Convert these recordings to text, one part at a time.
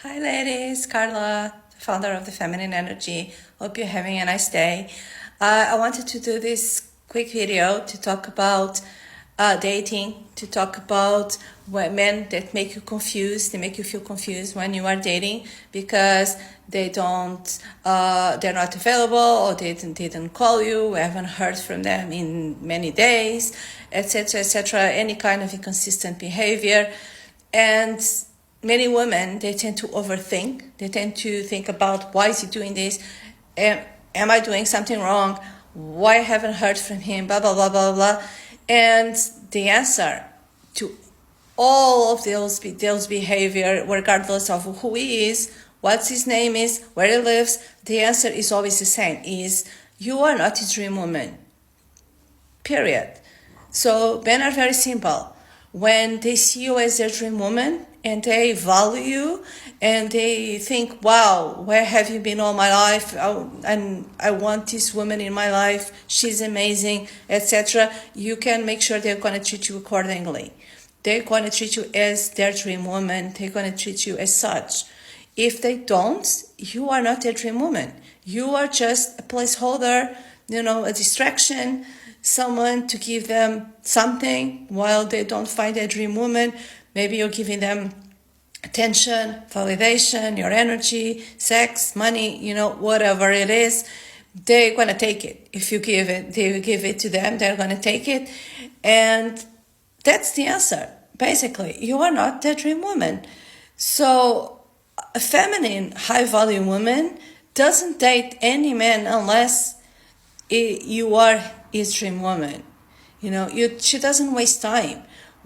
Hi ladies, Carla, the founder of the Feminine Energy. Hope you're having a nice day. I wanted to do this quick video to talk about dating, to talk about men that make you confused, they make you feel confused when you are dating because they're not available, or they didn't call you, we haven't heard from them in many days, etc., etc., any kind of inconsistent behavior. And many women, they tend to overthink. They tend to think about, why is he doing this? Am I doing something wrong? Why I haven't heard from him? Blah, blah, blah, blah, blah. And the answer to all of those behavior, regardless of who he is, what his name is, where he lives, the answer is always the same, is you are not his dream woman. Period. So men are very simple. When they see you as their dream woman and they value you and they think, wow, where have you been all my life? And I want this woman in my life. She's amazing, etc. You can make sure they're going to treat you accordingly. They're going to treat you as their dream woman. They're going to treat you as such. If they don't, you are not their dream woman. You are just a placeholder, a distraction, someone to give them something while they don't find their dream woman. Maybe you're giving them attention, validation, your energy, sex, money, whatever it is. They're going to take it. If you give it to them, they're going to take it. And that's the answer. Basically, you are not their dream woman. So a feminine, high-value woman doesn't date any man unless you are his dream woman. She doesn't waste time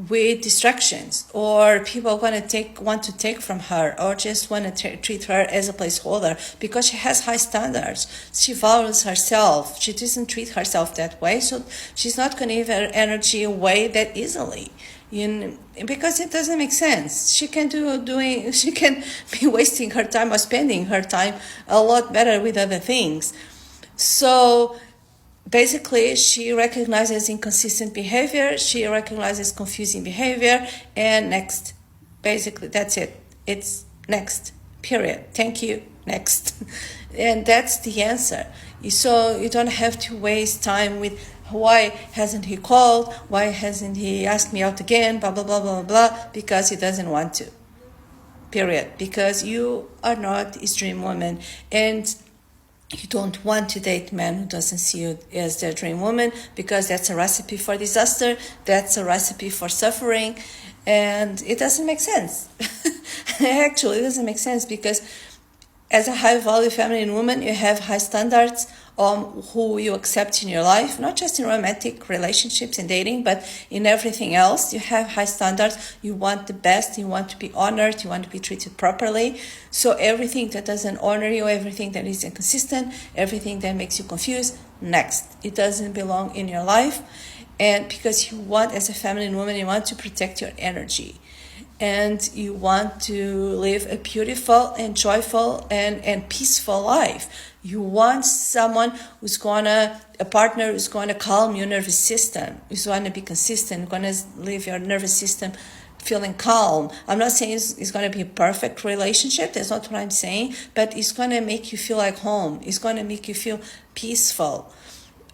with distractions or people want to take from her, or just want to treat her as a placeholder, because she has high standards. She values herself. She doesn't treat herself that way, so she's not going to give her energy away that easily. Because it doesn't make sense. She can be wasting her time or spending her time a lot better with other things. So basically, she recognizes inconsistent behavior, she recognizes confusing behavior, and next. Basically, that's it. It's next, period. Thank you, next. And that's the answer. So you don't have to waste time with, why hasn't he called? Why hasn't he asked me out again? Blah, blah, blah, blah, blah, because he doesn't want to. Period. Because you are not his dream woman. And you don't want to date a man who doesn't see you as their dream woman, because that's a recipe for disaster. That's a recipe for suffering. And it doesn't make sense. Actually, it doesn't make sense, because as a high-value feminine woman, you have high standards on who you accept in your life, not just in romantic relationships and dating, but in everything else. You have high standards. You want the best. You want to be honored. You want to be treated properly. So everything that doesn't honor you, everything that is inconsistent, everything that makes you confused, next. It doesn't belong in your life. And because you want, as a feminine woman, you want to protect your energy. And you want to live a beautiful and joyful and peaceful life. You want a partner who's going to calm your nervous system, who's going to be consistent, going to leave your nervous system feeling calm. I'm not saying it's going to be a perfect relationship. That's not what I'm saying. But it's going to make you feel like home. It's going to make you feel peaceful.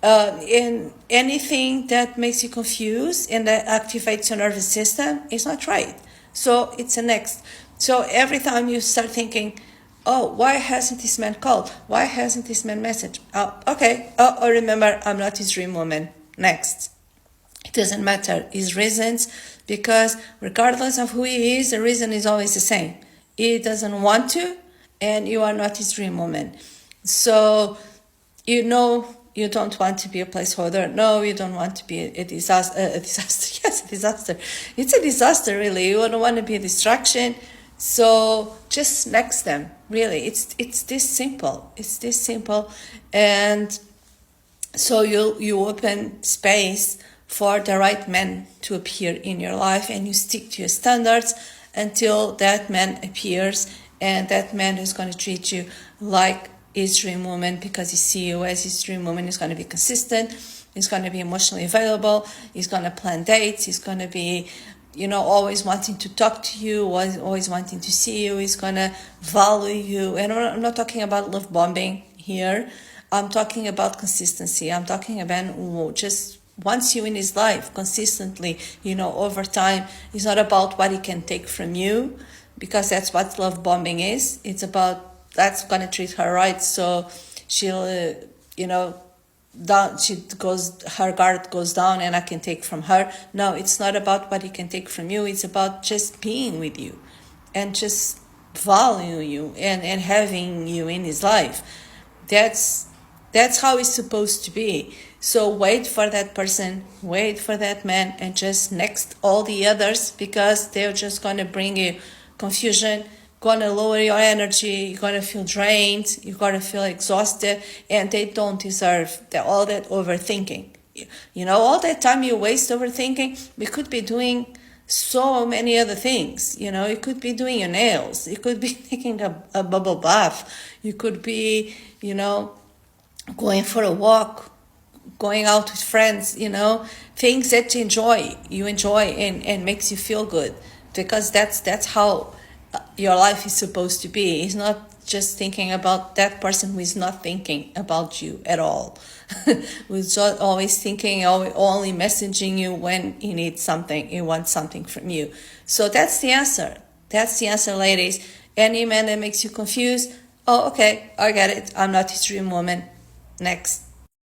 In anything that makes you confused and that activates your nervous system is not right. So it's a next. So every time you start thinking, oh, why hasn't this man called? Why hasn't this man messaged? Oh, okay. Oh, remember, I'm not his dream woman. Next. It doesn't matter his reasons, because regardless of who he is, the reason is always the same. He doesn't want to, and you are not his dream woman. So, you don't want to be a placeholder. No, you don't want to be a disaster. Yes, a disaster. It's a disaster, really. You don't want to be a distraction. So just next them. Really, it's this simple. It's this simple, and so you open space for the right man to appear in your life, and you stick to your standards until that man appears, and that man is going to treat you like his dream woman, because he sees you as his dream woman. He's going to be consistent. He's going to be emotionally available. He's going to plan dates. He's going to be, always wanting to talk to you, always wanting to see you, is gonna value you. And I'm not talking about love bombing here. I'm talking about consistency. I'm talking about who just wants you in his life consistently, over time. It's not about what he can take from you, because that's what love bombing is. It's about, that's gonna treat her right, so she'll, down, her guard goes down and I can take from her. No, it's not about what he can take from you. It's about just being with you and just valuing you and having you in his life. That's how it's supposed to be. So wait for that person, wait for that man, and just next all the others, because they're just gonna bring you confusion, gonna lower your energy, you're gonna feel drained, you're gonna feel exhausted, and they don't deserve all that overthinking. All that time you waste overthinking, we could be doing so many other things. You could be doing your nails, you could be taking a bubble bath, you could be, going for a walk, going out with friends, things that you enjoy and makes you feel good, because that's how your life is supposed to be. It's not just thinking about that person who is not thinking about you at all, who's always thinking, only messaging you when he needs something, he wants something from you. So that's the answer. That's the answer, ladies. Any man that makes you confused, oh, okay, I get it, I'm not his dream woman. Next.